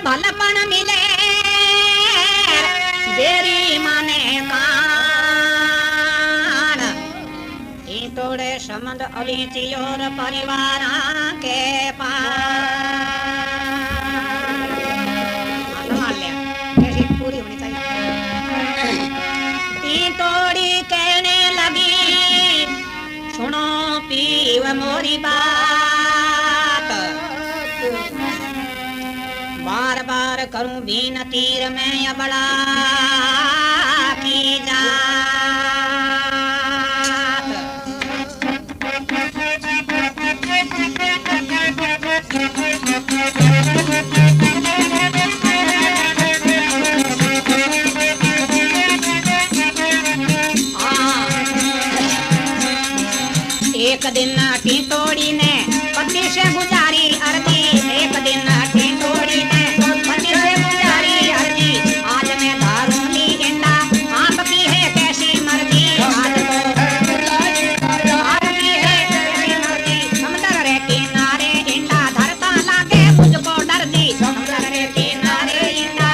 भलपन मिले बेरी माने कान ई तोड़े समंद अलीची और परिवार के कैसी पूरी होनी चाहिए। ई तोड़ी कहने लगी सुनो पीव मोरी बात बार बार करूं बीन तीर में अबड़ा की जात एक दिन टिटोड़ी ने पति से गुजारी अर्जी एक दिन टिटोड़ी ने पति से गुजारी अर्जी आज मैं दारूली इंडा आपकी है कैसी मर्जी आज आपकी है कैसी मर्जी समुद्र रे किनारे इंडा धरता लागे मुझको डर दी समुद्र रे किनारे इंडा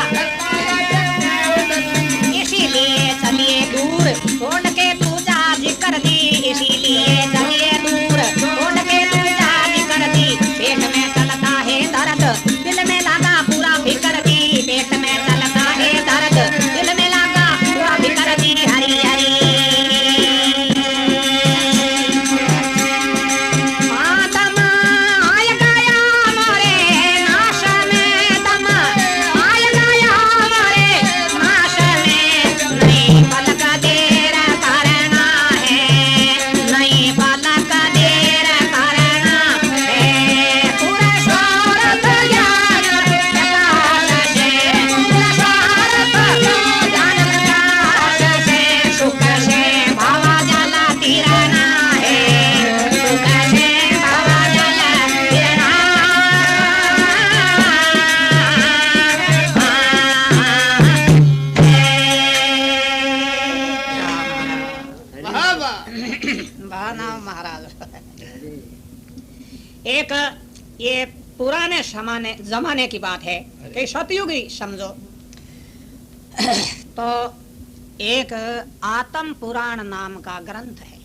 इसीलिए चलिए दूर छोड़ के तू जा जिक्र दी इसीलिए चलिए दूर छोड़ के तू जा जिक्र दी पेट में चलता है दर्द दिल में लगा पूरा फिकर दी पेट में चलता है दर्द दिल में लगा पूरा फिकर दी हरी हरी दम आय गया मोरे नाश में दम आय गया मोरे नाश में नहीं पलक देर करना है नहीं पलक देर करना है पूरा स्वार्थ ज्ञान प्रकाश से पूरा स्वार्थ ज्ञान प्रकाश से सुख से भावा जल तिरना है सुख से भावा जल तिरना भाना महाराज एक ये पुराने जमाने की बात है कि सतयुगी समझो तो एक आत्म पुराण नाम का ग्रंथ है।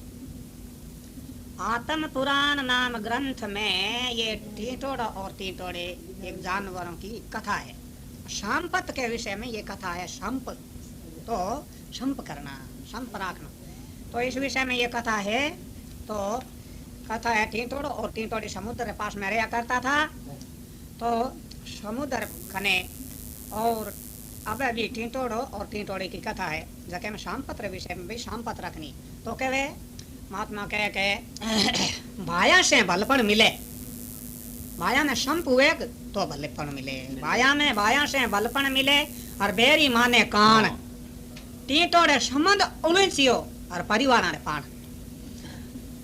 आत्म पुराण नाम ग्रंथ में ये टीटोड़ा और टीटोड़े एक जानवरों की कथा है। संपत के विषय में ये कथा है। संप तो संप करना संप रखना तो इस विषय में ये कथा है। तो कथा है टीटोड़ो और टीटोड़ी समुद्र के पास में रहा करता था। तो समुद्र कने और अब अभी टीटोड़ो और टीटोड़ी की कथा है जके में संपत विषय में भी संपत रखनी। तो कहे महात्मा कहे भाया से भलपन मिले भाया ने संप हुए तो भलपन मिले भाया से भलपन मिले और बेरी माने कान टीटोड़े संबंध उलझियो और परिवार ने पान।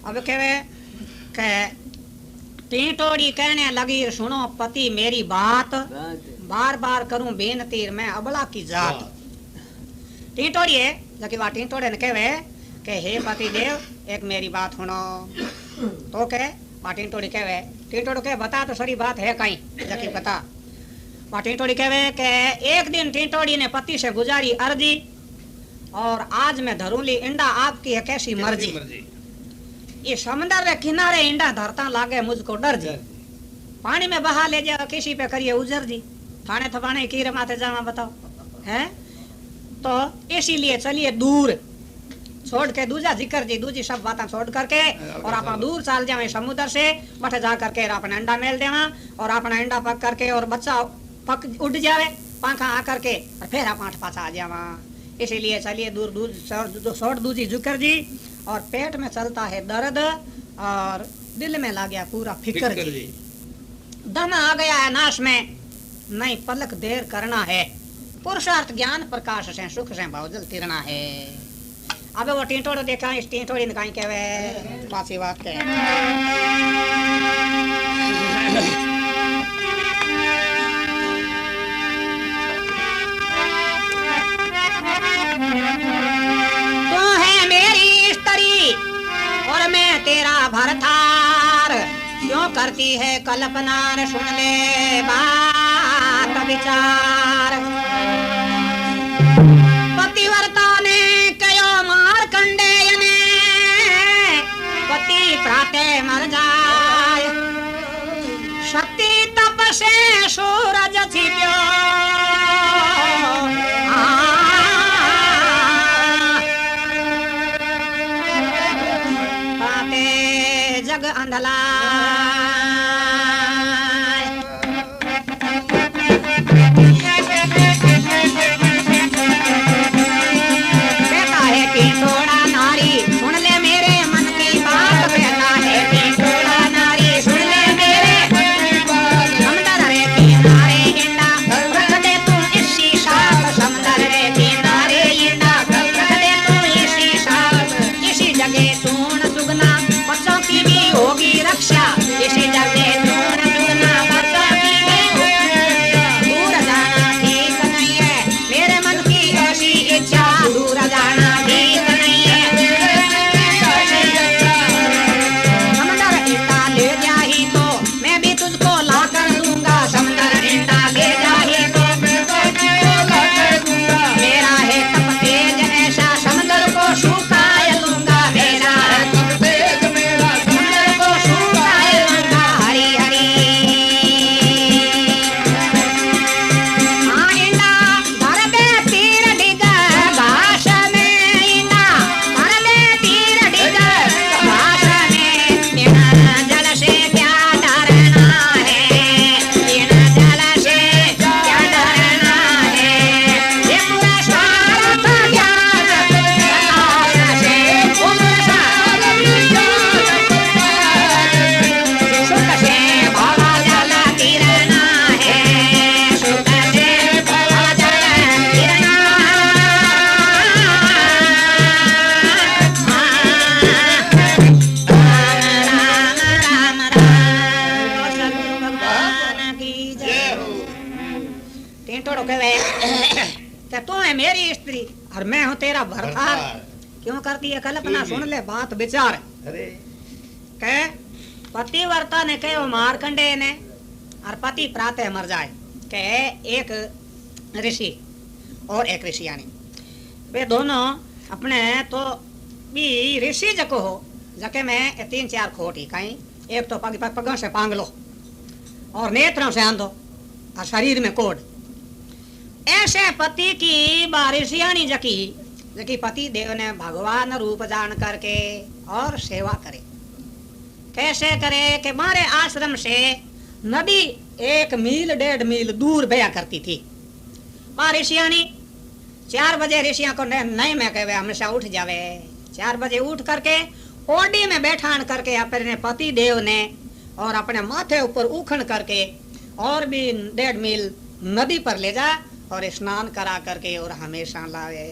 अब कहे टीटोड़ी कहने लगी सुनो पति मेरी बात बार बार करूं बेनती मैं अबला की जात। टीटोड़ी है जबकि वह टीटोड़े ने कहे कि हे पति देव एक मेरी बात सुनो। तो कहे वह टीटोड़ी कहे टीटोड़ी कहे बता तो सारी बात है कहीं जबकि बता। वह टीटोड़ी कहे कि एक दिन टीटोड़ी ने पति से गुजारी अर्जी और आज मैं धरूली इंडा आपकी है कैसी मर्जी। ये समंदर के किनारे इंडा धरता लागे मुझको डर जी पानी में बहा ले जाओ किसी पे करिए उजर जी थाने थपाने कीरे माथे जावा बताओ है। तो इसीलिए चलिए दूर छोड़ के दूजा जिक्र जी दूजी सब बातें छोड़ करके और अपना दूर चल जावे समुद्र से बठे जा करके अपना अंडा मेल देवा और अपना अंडा पक करके और बच्चा पक उड़ जावे पंखा आ करके और फिर आप पाछा आ जावा। इसीलिए चलिए दूर दूर छोड़ दूजी जिक्र जी और पेट में चलता है दर्द और दिल में लग गया पूरा फिक्र जी दम आ गया है नाश में नहीं पलक देर करना है पुरुषार्थ ज्ञान प्रकाश से सुख से भावजल तिरना है। अब वो टीटोड़ देखा इस टीटोड़ी ने कहीं कहे पासी बात के तू है मेरी स्त्री और मैं तेरा भरथार क्यों करती है कल्पना सुन ले बात विचार पतिव्रता ने कयो मारकंडेय ने पति प्राते मर जाय शक्ति तप से सूरज छिप्यो पाते जग अंधला और मैं हूँ तेरा भरतार क्यों करती है कल्पना सुन ले बात विचार के पतिव्रता ने कहो मारकंडे ने और पति प्रातः मर जाए के एक ऋषि और एक ऋषियानी वे दोनों अपने तो भी ऋषि जको हो जके में 3-4 खोटी कहीं एक तो पगों से पांगलो और नेत्रों से आंधो और शरीर में कोड ऐसे पति की बारिशियानी जकी जकी पति देव ने भगवान रूप जान करके और सेवा करे कैसे करे कि मारे आश्रम से नदी 1 मील 1.5 मील दूर बया करती थी। बारिशियानी 4 बजे ऋषियों को नहीं मैं कहे हमेशा उठ जावे 4 बजे उठ करके ओडी में बैठान करके अपने पति देव ने और अपने माथे ऊपर उखड़ करके और भी 1.5 मील नदी पर ले जा और स्नान करा करके और हमेशा लावे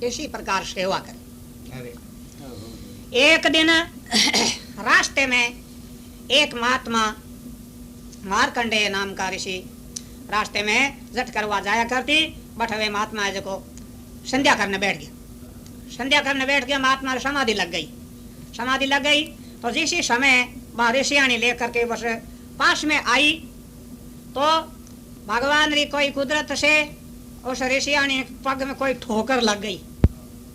इसी प्रकार सेवा करे। एक दिन रास्ते में एक महात्मा मारकंडेय नाम का ऋषि रास्ते में जट करवा जाया करती बट हुए महात्मा है जो संध्या करने बैठ गया। संध्या करने बैठ गया महात्मा समाधि लग गई तो जिसी समय वह ऋषियाणी लेकर के बस पास में आई तो भगवान री कोई कुदरत से उस ऋषियाणी पग में कोई ठोकर लग गई।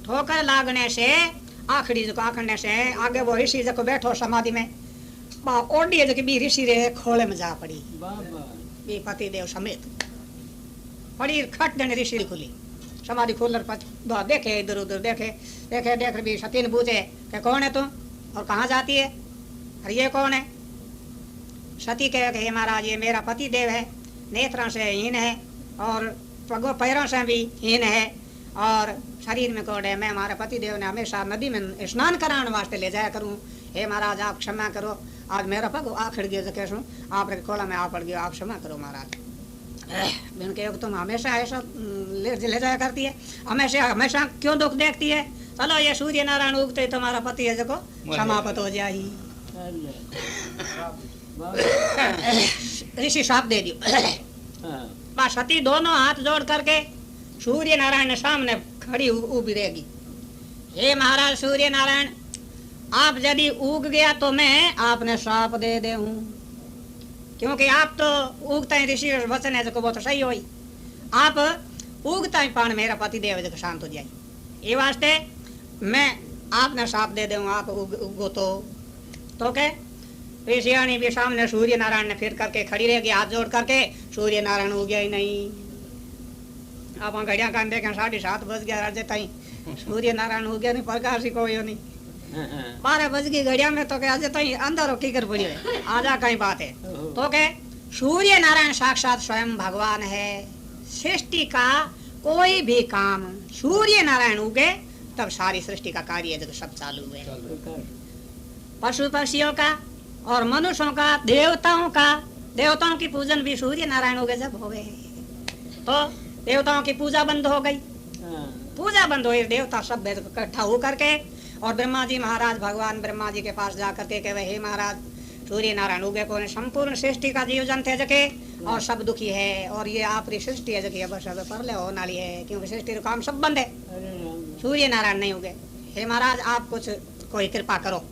ठोकर लगने से आखिरी जो आखने से आगे वो ऋषि जो बैठो समाधि में ओडी जो भी ऋषि रे खोले में जा पड़ी भी पति देव समेत पड़ी खट देने ऋषि खुली समाधि खोल देखे इधर उधर देखे भी सती ने पूछे कि कौन है तुम और कहाँ जाती है और ये कौन है। सती कहे कि महाराज ये मेरा पति देव है नेत्रों से हीन है और पगों पैरों से भी हीन है और शरीर में कोड है। मैं हमारे पति देव ने हमेशा नदी में स्नान कराने वास्ते ले जाया करूं। हे महाराज आप क्षमा करो आज मेरा पग आखिर गया कैसे आप खोला में आ पड़ गया आप क्षमा करो महाराज। बिन के तुम हमेशा ऐसा ले जाया करती है हमेशा क्यों दुख देखती है। चलो ये सूर्य नारायण उगते तुम्हारा पति है जो समाप्त हो जाए। ऋषि साप दे दियो सती दोनों हाथ जोड़ करके सूर्य नारायण ने सामने खड़ी उभी रहेगी। हे महाराज सूर्य नारायण आप यदि उग गया तो मैं आपने साप दे हूँ क्योंकि आप तो उगता ही ऋषि वचन है जो वो तो सही होई, आप उगता ही पान मेरा पति देव जो शांत हो जाए। ये वास्ते मैं आपने साप दे दूंगा, आप उगो तो के ऋषियाणी भी सामने सूर्य नारायण ने फिर करके खड़ी रहेगी हाथ जोड़ करके, सूर्य नारायण उगया ही नहीं। आप घड़िया कान देखें 7:30 बज गया राजे ताई, सूर्य नारायण उगया नहीं, प्रकाश ही कोई नहीं। 12 बज गई घड़िया में तो के आज ताई अंदर की कर पड़ी है, आजा कहीं बात है तो के सूर्य नारायण साक्षात स्वयं भगवान है। सृष्टि का कोई भी काम सूर्य नारायण उगे तब सारी सृष्टि का कार्य जो सब चालू है। पशु पक्षियों का और मनुष्यों का, देवताओं की पूजन भी सूर्य नारायण उगे जब हो गए तो देवताओं की पूजा बंद हो गई। पूजा बंद हुई, देवता सब इकट्ठा हो करके और ब्रह्मा जी महाराज भगवान ब्रह्मा जी के पास जा करके कहे हे महाराज सूर्य नारायण उगे को संपूर्ण सृष्टि का जीव जंत है जके और सब दुखी है, और ये आपकी सृष्टि है जके बस अब परले होने वाली है, क्योंकि सृष्टि का काम सब बंद है, सूर्य नारायण नहीं उगे। हे महाराज आप कुछ कोई कृपा करो।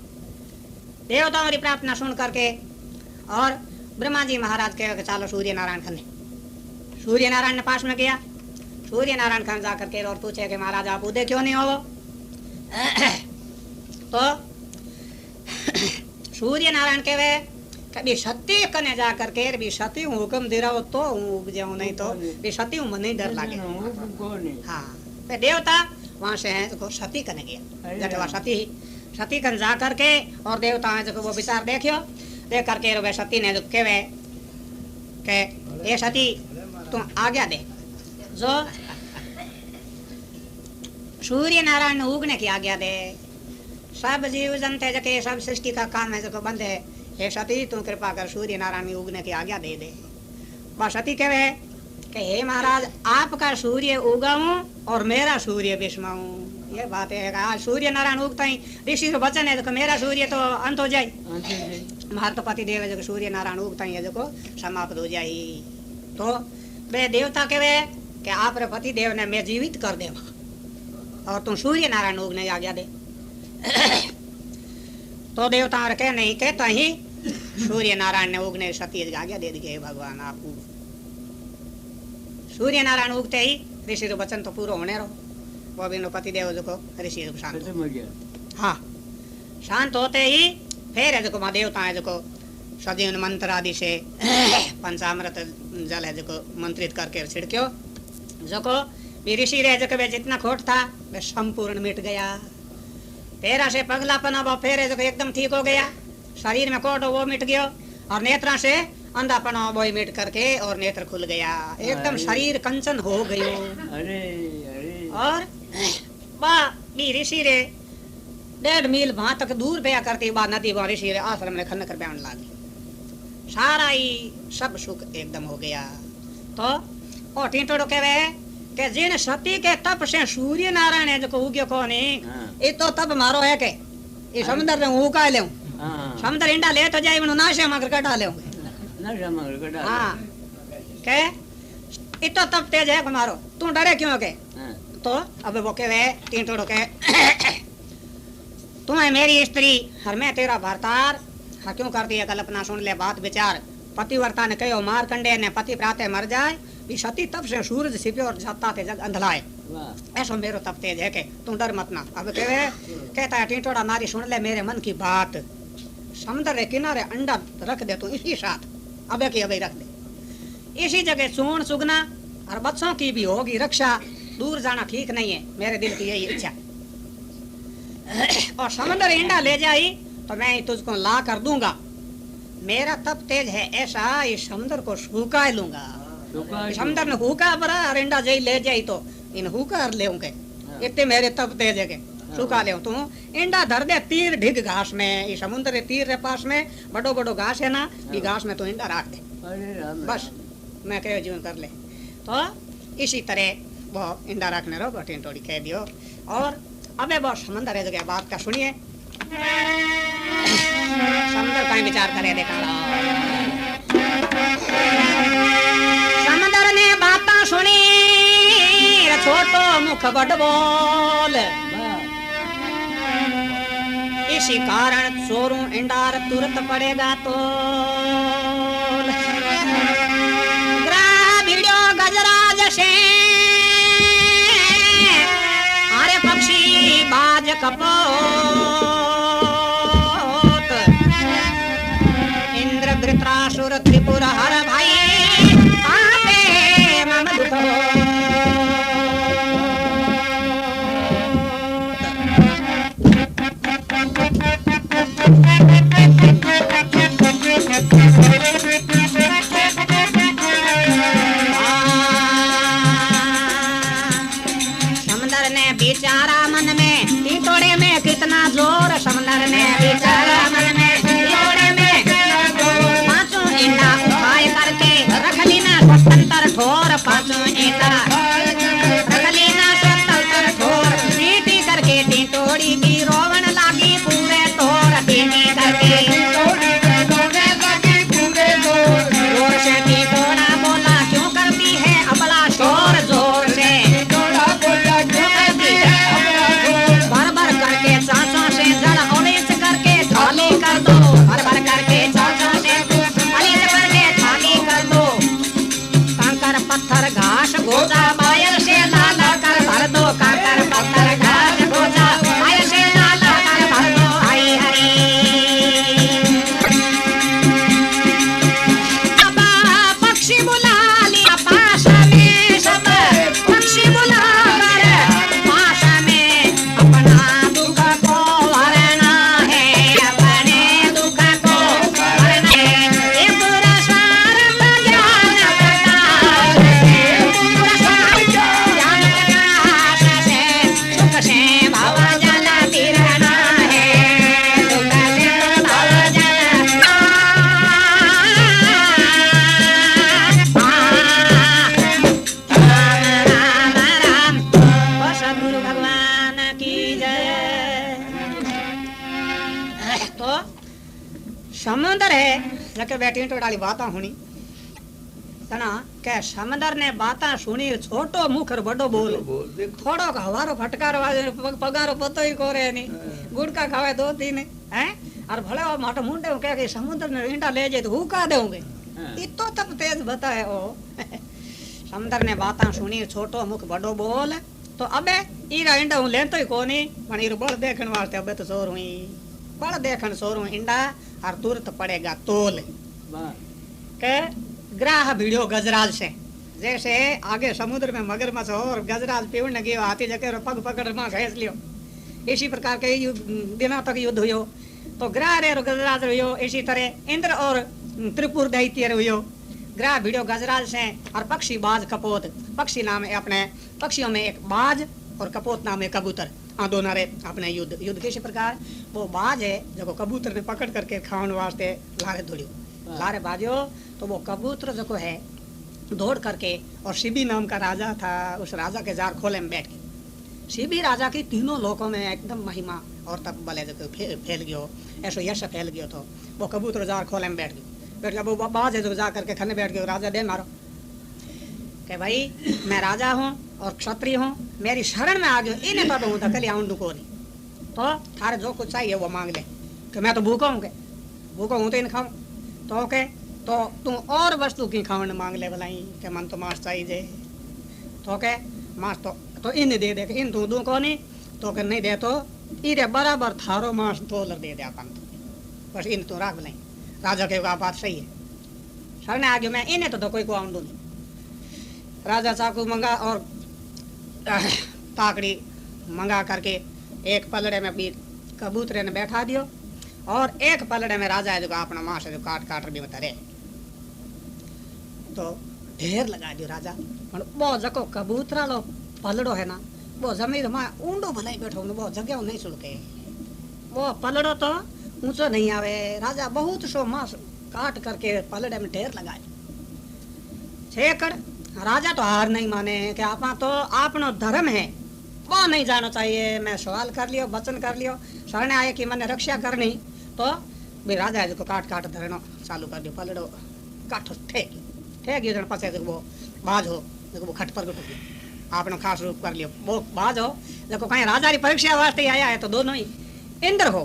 देवताओं की प्रार्थना सुन करके और ब्रह्मा जी महाराज कहे चलो सूर्य नारायण खने। सूर्य नारायण ने पास में किया, सूर्य नारायण खान जा करके और पूछे कि महाराज आप उदय क्यों नहीं हो। तो सूर्य नारायण कहे कभी सती कने जा करके भी सती हूँ हुक्म दे रहा हो तो हूँ उग जाऊँ, नहीं तो भी सती हूँ मन डर लागे। हाँ तो देवता वहां से है तो सती कने गया, जटवा सती कन जा करके और देवता है जो वो विचार देखियो, देख करके वे सती ने जो कहे के ये सती तुम आज्ञा दे, जो सूर्य नारायण उगने की आज्ञा दे, सब जीव जंत है जके सब सृष्टि का काम है जो बंद है, हे सती तुम कृपा कर सूर्य नारायण उगने की आज्ञा दे दे। वह सती कहे कि हे महाराज आपका सूर्य उगाऊं और मेरा सूर्य विस्माऊं, ये बात है। आज सूर्य नारायण उगता ही ऋषि का वचन है जो मेरा सूर्य तो अंत हो जाए, हमारे तो पति देव जो सूर्य नारायण उगता ही जो समाप्त हो जाए। तो वे देवता कहे कि आप पति देव ने मैं जीवित कर दे और तुम सूर्य नारायण उगने आज्ञा दे। तो देवता कहे नहीं कहता ही सूर्य नारायण ने उगने सती आज्ञा दे दी भगवान आप सूर्य नारायण उगते ही ऋषि का वचन तो पूरा होने रहो, वो भी पति देव जो ऋषि शांत हाँ शांत होते ही फिर है जो देवता है जो सजीवन मंत्र आदि से पंचामृत जल है जो मंत्रित करके छिड़क्यो, जो ऋषि रहे जो जितना खोट था वह संपूर्ण मिट गया। पैरा से पगलापन वो फेरे जो एकदम ठीक हो गया, शरीर में कोट वो मिट गयो और नेत्रा से अंधापन वो मिट करके और नेत्र खुल गया, एकदम शरीर कंचन हो गयो। अरे अरे और ऋषि रे 1.5 मील वहां तक दूर पे करके नदी वहां ऋषि रे आश्रम ने खन कर बयान लागी, सारा ही सब सुख एकदम हो गया। तो ओ टीटोड़ो कहे के जिन सती के तप से सूर्य नारायण है जो उग्यो को नहीं ये तो तब मारो है के ये समुद्र में उका ले समुद्र इंडा ले तो जाए मनो नाशे मगर कटा ले हाँ के ये तो तब तेज है मारो तू डरे क्यों के। तो अब वो कहे टीटोड़ो के तू है मेरी स्त्री और मैं तेरा भरतार, हाँ क्यों करती है कल्पना सुन ले बात विचार। पतिव्रता ने कहो मारकंडे ने पति प्राते मर जाए सती तब से सूरज छिपे और जाता थे जग अंधलाए, ऐसा मेरो तब तेज है के तू डर मत ना। अब कहता है टीटोड़ा नारी सुन ले मेरे मन की बात, समुद्र के किनारे अंडा रख दे तू इसी साथ अब की अभी रख दे, इसी जगह चूर्ण चुगना और बच्चों की भी होगी रक्षा, दूर जाना ठीक नहीं है, मेरे दिल की यही इच्छा। और समुद्र इंडा ले जाई तो मैं तुझको ला कर दूंगा, मेरा तब तेज है ऐसा इस समुद्र को सूखा लूंगा। समुद्र ने हुका बरा इंडा जई ले जाई तो इन हुका ले इतने मेरे तब तेज है के सूखा ले तू इंडा धर दे तीर ढिग घास में, इस समुद्र तीर रे पास में बड़ो बड़ो घास है ना, ये घास में तू इंडा रख दे बस मैं कह जीवन कर ले। तो इसी तरह वो इंडा रखने रहो बटीन थोड़ी कह दियो। और अबे वो समंदर है जगह बात का सुनिए, समंदर का विचार करे देखा समंदर ने बातें सुनी छोटो मुख बड़ बोल, इसी कारण चोरू इंडार तुरंत पड़ेगा तो कपोत इंद्र वृत्रासुर त्रिपुर हर भाई आपे मम दुख समंदर ने बिचारा मन में टिटोड़े में कितना जोर समंदर ने बिचारा मन में टिटोड़े में पांचों ईंटा उठाए करके रख लीना स्वतंत्र ठोर पांचों ईंटा रख लीना स्वतंत्र ठोर सीटी करके टिटोड़ी की रोवन लागी पूरे तोर सीटी करके जोर से टिटोड़ा बोला क्यों करती है अबला शोर जोर से भर भर करके चांचों से जड़ ओलिस करके थाली कर दो भर भर करके चांचों से ओलिस करके थाली कर दो कंकर पत्थर घास गोजा बायल से लाला कर भर दो कंकर पत्थर घास गोजा बायल से लाला कर भर दो हरी हरी पक्षी बुला लिया पास में सब पक्षी बुला कर पास में अपना दुख को हरना है अपने दुख को हरना है ये पूरा सारंग ज्ञान प्रकाश है पूरा सारंग ज्ञान प्रकाश से सुख से भव जल तिरना है सुख से भव जल राम राम ओ सद्गुरु भगवान की जय। तो समंदर है जके बैठी टोडाली बाता हुनी तना के समंदर ने बाता सुनी छोटो मुखर बड़ो बोल थोड़ो हवारो फटकार पगारो पतो ही कोरे नहीं गुड़का खावे दो तीन हैं और भले वो माटो मुंडे कहे कि समुद्र ने ईंटा ले जाए तो हुका देंगे इतो तब तेज बताए ओ समंदर ने बाता सुनी छोटो मुख बड़ो बोल तो अबे ईरा ईंडा हूं लेतो ही कोनी पण ईरो बळ देखण वास्ते अबे तो सोर हुई बळ देखण सोर हुई ईंडा और तुरंत पड़ेगा तोल के ग्राह भिड़ियो गजराज से जैसे आगे समुद्र में मगरमच्छ और गजराज पीवण गयो हाथी जके पग पकड़ मां घेस लियो इसी प्रकार के दिनों तक युद्ध हुयो तो ग्राह रे गजराज हुयो इसी तरह इंद्र और त्रिपुर दैत्य हुयो ग्राह भिड़ियो गजराज से और पक्षी बाज कपोत पक्षी नाम है अपने पक्षियों में एक बाज और कपोत नाम है कबूतर दोनों रे अपने युद्ध किसी प्रकार वो बाज है जो कबूतर ने पकड़ करके खावन वास्ते लारे दौड़ियो लारे बाजो तो वो कबूतर जो है दौड़ करके और शिबी नाम का राजा था उस राजा के जार खोले में बैठ गए शिबी राजा की तीनों लोकों में एकदम महिमा और तब बले जो फैल गयो ऐसो यश फैल गयो तो वो कबूतर जार खोले में बैठ गयो वो बाज है जो जा करके खने बैठ गयो राजा दे मारो के भाई मैं राजा हूँ और क्षत्रिय हूँ मेरी शरण में आ गयो इन्हें तो हूँ धकली आऊँ को नहीं तो थारे जो कुछ चाहिए वो मांग ले कि मैं तो भूखा हूँ तो इन खाऊं तो के तो तू और वस्तु की खावन मांग ले भलाई के मन तो मांस चाहिए तो के मांस तो इन दे दे इन तू दू को नहीं तो के नहीं दे तो इरे बराबर थारो मांस तोलर दे दे अपन बस इन तू राख भलाई राजा के बात सही है शरण आ गयो मैं इन्हें तो कोई को आऊँ नहीं राजा चाकू मंगा और ताकड़ी मंगा करके एक पलड़े में भी कबूतरे ने बैठा दियो और एक पलड़े में राजा है जो अपना मांस जो काट काट भी बता रहे तो ढेर लगा दियो राजा वो जको कबूतरा लो पलड़ो है ना वो जमीन में ऊंडो भलाई बैठो वो जगह नहीं सुलके वो पलड़ो तो ऊंचो नहीं आवे राजा बहुत सो मांस काट करके पलड़े में ढेर लगा छेकड़ राजा तो हार नहीं माने कि आपा तो आपनो धर्म है वो नहीं जाना चाहिए मैं सवाल कर लियो वचन कर लियो शरण आए कि मैंने रक्षा करनी तो भी राजा है जो काट काट धरनो चालू कर दियो पलड़ो काठो ठेक गयो जन पछे वो बाज हो देखो वो खट पर गयो आपने खास रूप कर लियो वो बाज हो देखो कहीं राजा री परीक्षा वास्ते आया है तो दोनों ही इंद्र हो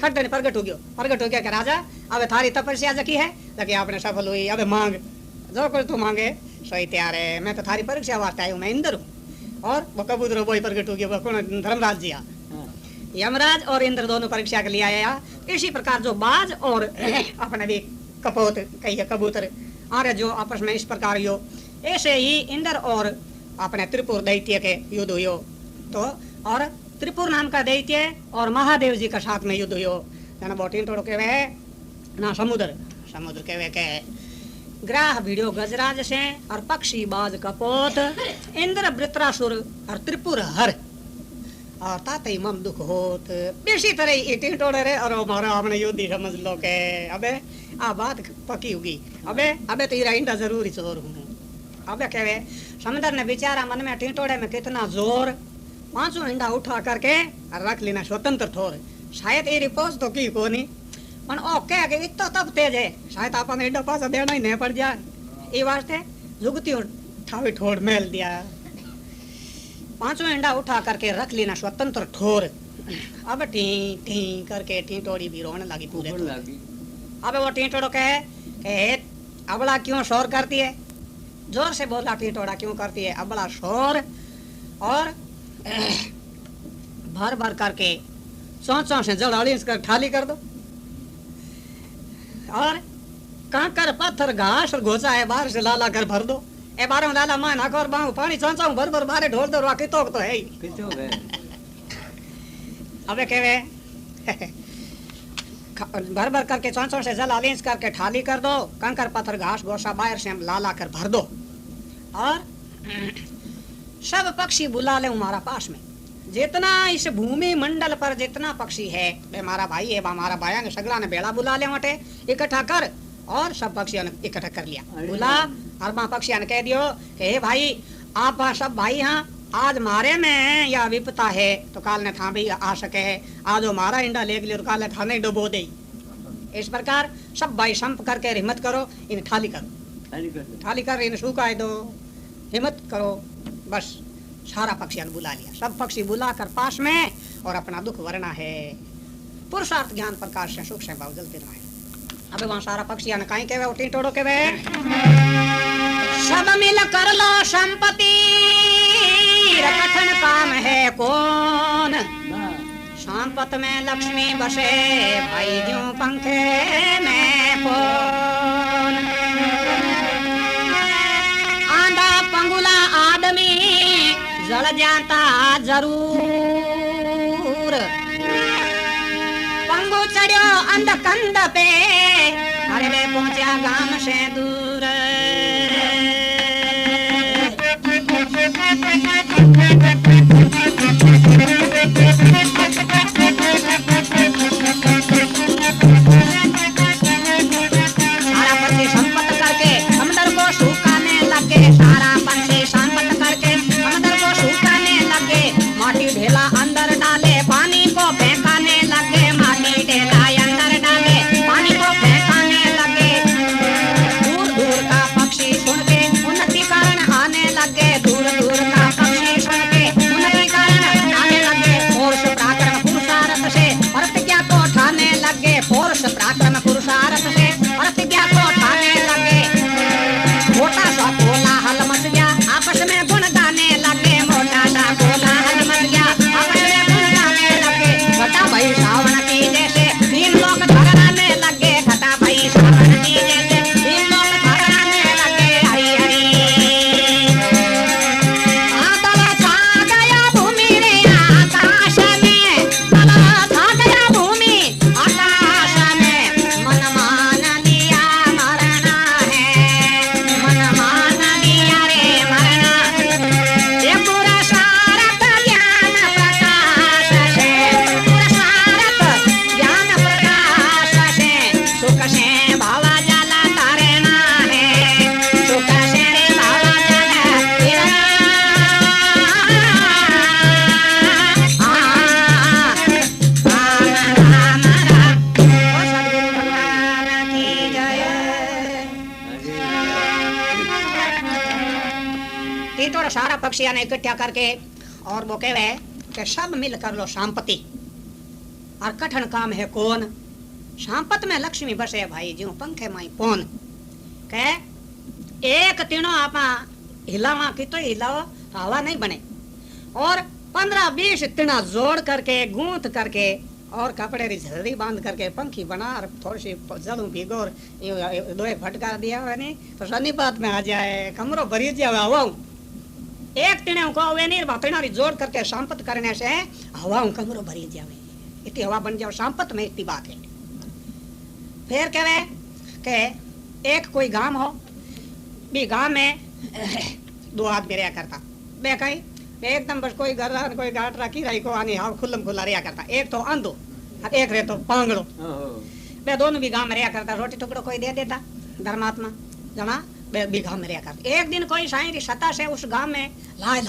खट ने प्रगट हो गया कि राजा अब थारी तपस्या जकी है जकी आपने सफल हुई अब मांग जो कुछ तू मांगे सही तैयार है मैं तो थारी परीक्षा वास्ते आया हूँ मैं इंद्र हूँ और वो कबूतर वही प्रगट हो गया वो कौन धर्मराज जी यमराज और इंद्र दोनों परीक्षा के लिए आया। इसी प्रकार जो बाज और अपने भी कपोत कहिए कबूतर और जो आपस में इस प्रकार यो, ऐसे ही इंद्र और अपने त्रिपुर दैत्य के युद्ध हुयो। तो और त्रिपुर नाम का दैत्य और महादेव जी का साथ में युद्ध हुयो। बोटिन टोड़ो के वे ना समुद्र समुद्र के वे के ग्राह भिड़ो गजराज से और पक्षी बाज कपोत इंद्र वृत्रासुर और त्रिपुर हर और ताते मम दुख होत। इसी तरह ये टिंटोड़े रे और हमारा आपने युद्ध समझ लो के अबे आ बात पकी होगी। अबे तेरा इंडा जरूरी चोर हूँ। अबे कहवे समुद्र ने बेचारा मन में टिंटोड़े में कितना जोर 5 इंडा उठा करके रख लेना स्वतंत्र ठोर। शायद ये रिपोर्ट तो की कोनी पण ओ कह के इतना तब तेज है शायद आपने इंडा पासा देना ही नहीं पड़ जाए। ये वास्ते जुगती ठावी ठोड़ मेल दिया। 5 इंडा उठा करके रख लेना स्वतंत्र ठोर। अब टी टी करके टिंटोड़ी भी रोने लगी पूरे। अब वो टिंटोड़ो कहे अबला क्यों शोर करती है? जोर से बोला टिंटोड़ा क्यों करती है अबला शोर? और भर भर करके चौंचों से जड़ अड़ीस कर ठाली कर दो और कांकर पत्थर घास और घोचा है बाहर से लाला कर भर दो। ए बारों लाला मां नाको और बाहु पानी चौंचाऊ भर भर बारे ढोल दो राकी तो है ही। अबे कहवे भर भर करके चौंचों से जल अलीस करके ठाली कर दो। कंकर पत्थर घास गोसा बाहर से लाला कर भर दो और सब पक्षी बुला ले हमारा पास में। जितना इस भूमि मंडल पर जितना पक्षी है हमारा भाई है हमारा भाया ने सगला ने बेड़ा बुला ले वटे इकट्ठा कर और सब पक्षियों ने इकट्ठा कर लिया। बुला और माँ पक्षियों ने कह दियो कि हे भाई आप सब भाई हाँ आज मारे में या विपता है तो काल ने था भी आ सके है। आज वो मारा इंडा ले लियो काल ने था नहीं डुबो दे। इस प्रकार सब भाई संप करके हिम्मत करो इन्हें ठाली कर इन्हें सुखाए दो हिम्मत करो। बस सारा पक्षियों ने बुला लिया। सब पक्षी बुला कर पास में और अपना दुख वरना है। पुरुषार्थ ज्ञान प्रकाश से सुख से भाव जलते रहे। अब वहाँ सारा पक्षियों ने कहीं के वे उठी टोड़ो के वे सब मिल कर लो संपत्ति कठिन काम है कौन? संपत में लक्ष्मी बसे भाई जो पंखे में कौन? आंधा पंगुला आदमी जल जाता जरूर। पंगु चढ़ियो अंध कंध पे अरे वे पहुंचा गांव से दूर। सारा पक्षी संपत करके समुद्र को सुखाने लगे। सारा पक्षी संपत करके समुद्र को सुखाने लगे। माटी ढेला अंदर डाले पानी को फेंकाने लगे। माटी ढेला अंदर डाले पानी को फेंकाने लगे। दूर दूर का पक्षी सुन के उन्नति कारण आने लगे। दूर दूर का पक्षी सुन के उन्नति कारण आने लगे। पौरुष पराक्रम पुरुषार्थ से प्रतिज्ञा को ठाने लगे। पौरुष पराक्रम पुरुषार्थ से प्रतिज्ञा को ठाने लगे। मोटा सा कोलाहल मच गया आपस में गुण गाने लगे। मोटा सा कोलाहल मच गया आपस में गुण गाने लगे। घटा भाई सावन की जैसे 3 लोग धराने लगे। घटा भाई सावन की जैसे 3 लोग धराने लगे। हरी हरी बादल छा गया भूमि रे आकाश में। बादल छा गया भूमि आकाश में। मन मान लिया मरना है। मन मान लिया रे मरना। ये पुरुषार्थ ज्ञान प्रकाश से पुरुषार्थ ज्ञान प्रकाश से सुख से भावा जाला तारना है। सुख से रे भावा जाला थोड़ा सारा पक्षियों ने इकट्ठा करके और वो कहे कि सब मिल कर लो संपत्ति और कठिन काम है कौन? संपत में लक्ष्मी बसे भाई जो पंखे माई कौन? कहे एक तीनों आप हिलावा की तो हिलावा हवा नहीं बने और 15-20 तिना जोड़ करके गूंथ करके और कपड़े री झलरी बांध करके पंखी बना और थोड़ी सी जलू भिगो और लोहे फटकार दिया हुआ नहीं तो शनिपात में आ जाए कमरो भरी जाए हवा एक तिने को हुए नहीं तिना री जोड़ करके संपत करने से हवा कमरो भरी जाए इतनी हवा बन जाओ संपत में इतनी बात है। फिर कहे के एक कोई गांव हो भी गांव में 2 आदमी रहा करता बे कहीं एकदम बस कोई घर कोई गाट रखी रही को आनी हाँ खुल्लम खुल्ला रहा करता एक तो अंधो और एक रहे तो पांगड़ो बे दोनों भी गांव में रहा करता रोटी टुकड़ो कोई दे देता धर्मात्मा जना बे भी गांव में रहा करता। एक दिन कोई साईं री सत्ता से उस गांव में ला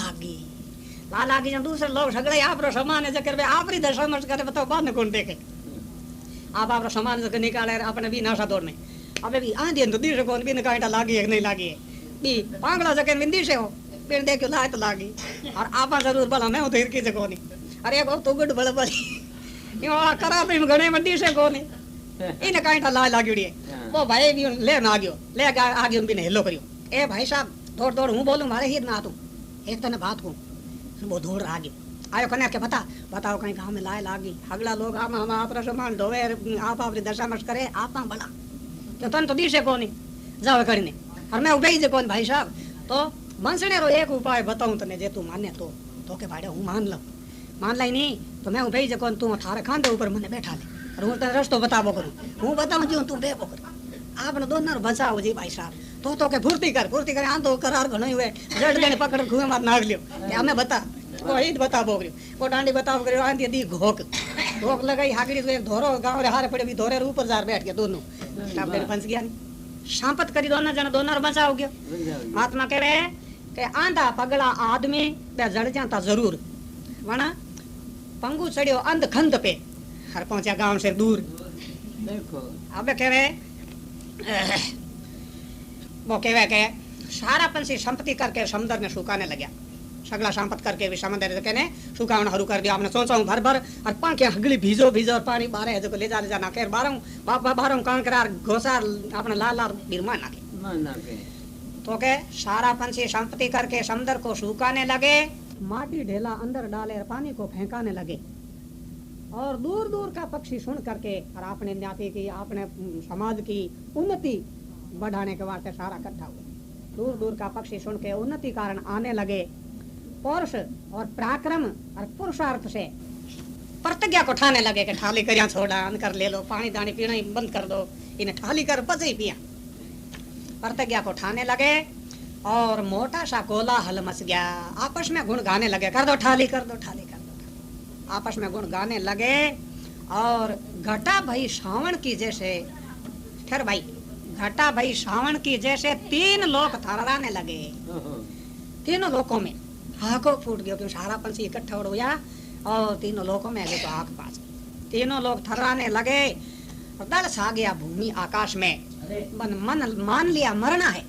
लागी जब दूसरे लोग सगड़े आप समान है जकर आप दशा मत करे बताओ बाद कौन देखे आप सामान जगह निकाले अपने भी नाशा दौड़ में अबे भी आंधी तो दी से कौन भी कांटा लागी है नहीं लागी है भी पांगड़ा जगह विंदी से हो फिर देखो लाए तो लागी और आपा जरूर भला मैं उधर की से कोनी अरे को तो गुड बड़ बड़ी यो करा पे घणे मंडी से कोनी इन कांटा ला लागी है वो भाई भी ले ना गयो ले आगे उन भी ने हेलो करियो ए भाई साहब दौड़ दौड़ हूं बोलूं मारे ही ना तू एक तने बात को वो दौड़ आ गयो आयो कने के बताओ कहीं गांव में लाए लागी अगला लोग हम आप सामान ढोवे आप आपरी दशा मत करे आपा भला तो तन तो दिशे कोनी जावे करीने और मैं उबे ही जे कोन भाई साहब तो बंसणे रो एक उपाय बताऊं तने जे तू माने तो के भाड़े हूं मान लाई नहीं तो मैं उबे ही जे कोन तू थारे खांदे ऊपर मने बैठा ले और हूं तने रस्तो बतावो करूं हूं बताऊं जो तू बेबो कर आपने दोनों बचाओ जी भाई साहब तो के फुर्ती कर आंधो करार घणो हुए जड़ देने पकड़ कुएं मार नाग लियो हमें बता वो ही बता बोगरियो वो डांडी बताओ करियो आंधी दी घोक लगाई हागड़ी तो एक धोरो गांव रे हारे पड़े भी धोरे ऊपर जार बैठ गया दोनों तब देर फंस गया नहीं संपत करी दोनों बचाओ गयो। महात्मा कह रहे के आंधा पगला आदमी बे जड़ जाता जरूर वना पंगु चढ़ियो अंध खंद पे हर पहुंचा गांव से दूर देखो अब कह रहे वो कहे के सारा पंछी संपत्ति करके समुद्र में सुखाने लगा सगला संपत करके भी समुद्र के ने सुखावना शुरू कर दिया आपने सोचा भर और पंखे हगली भीजो और पानी बारे है जो ले जा ना के बारों कांकरार घोसार अपने लाल बिरमा नाके तो के सारा पंछी संपत्ति करके समुद्र को सुखाने लगे माटी ढेला अंदर डाले और पानी को फेंकाने लगे और दूर दूर का पक्षी सुन करके और अपने जाति की अपने समाज की उन्नति बढ़ाने के वास्ते सारा इकट्ठा हुआ। दूर दूर का पक्षी सुन के उन्नति कारण आने लगे। पौरुष और पराक्रम और पुरुषार्थ से प्रतिज्ञा को ठाने लगे कि ठाली कर छोड़ा कर ले लो पानी दानी पीना ही बंद कर दो इन्हें ठाली कर बस ही पिया प्रतिज्ञा को ठाने लगे और मोटा सा कोलाहल मच गया आपस में गुण गाने लगे कर दो ठाली कर दो आपस में गुण गाने लगे और घटा भाई सावन की जैसे ठहर भाई घटा भाई सावन की जैसे 3 लोग थर्राने लगे। तीनों लोगों में हाको फूट गया क्योंकि सारा पंछी इकट्ठा हो गया और तीनों लोगों में तो आग पास तीनों लोग थर्राने लगे दल छा गया भूमि आकाश में मन मान लिया मरना है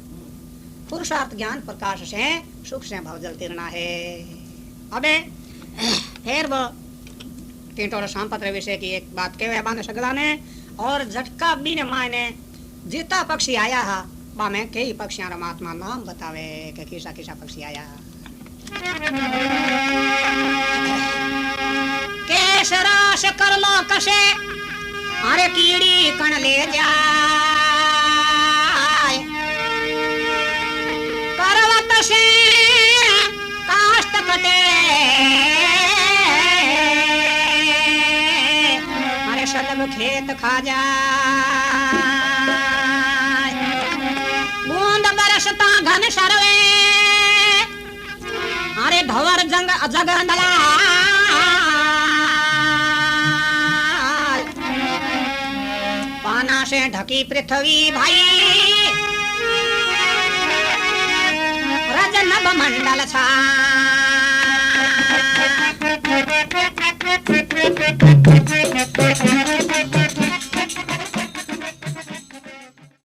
पुरुषार्थ ज्ञान प्रकाश से सुख से भवजल तीरना है। अबे फिर वो टीटोर सांपत्र विषय की एक बात कहे बाने सगला ने और झटका भी ने मायने जिता पक्षी आया हा बा में कई पक्षियां महात्मा नाम बतावे के किसा किसा पक्षी आया केसराश कर लो कसे अरे कीड़ी कण ले जाए करवत से काष्ट कटे अरे सलब खेत खा जाए बूंद बरसता घन सरवे अरे धवर जंग जगंदला पाना से ढकी पृथ्वी भाई रजनब मंडल छा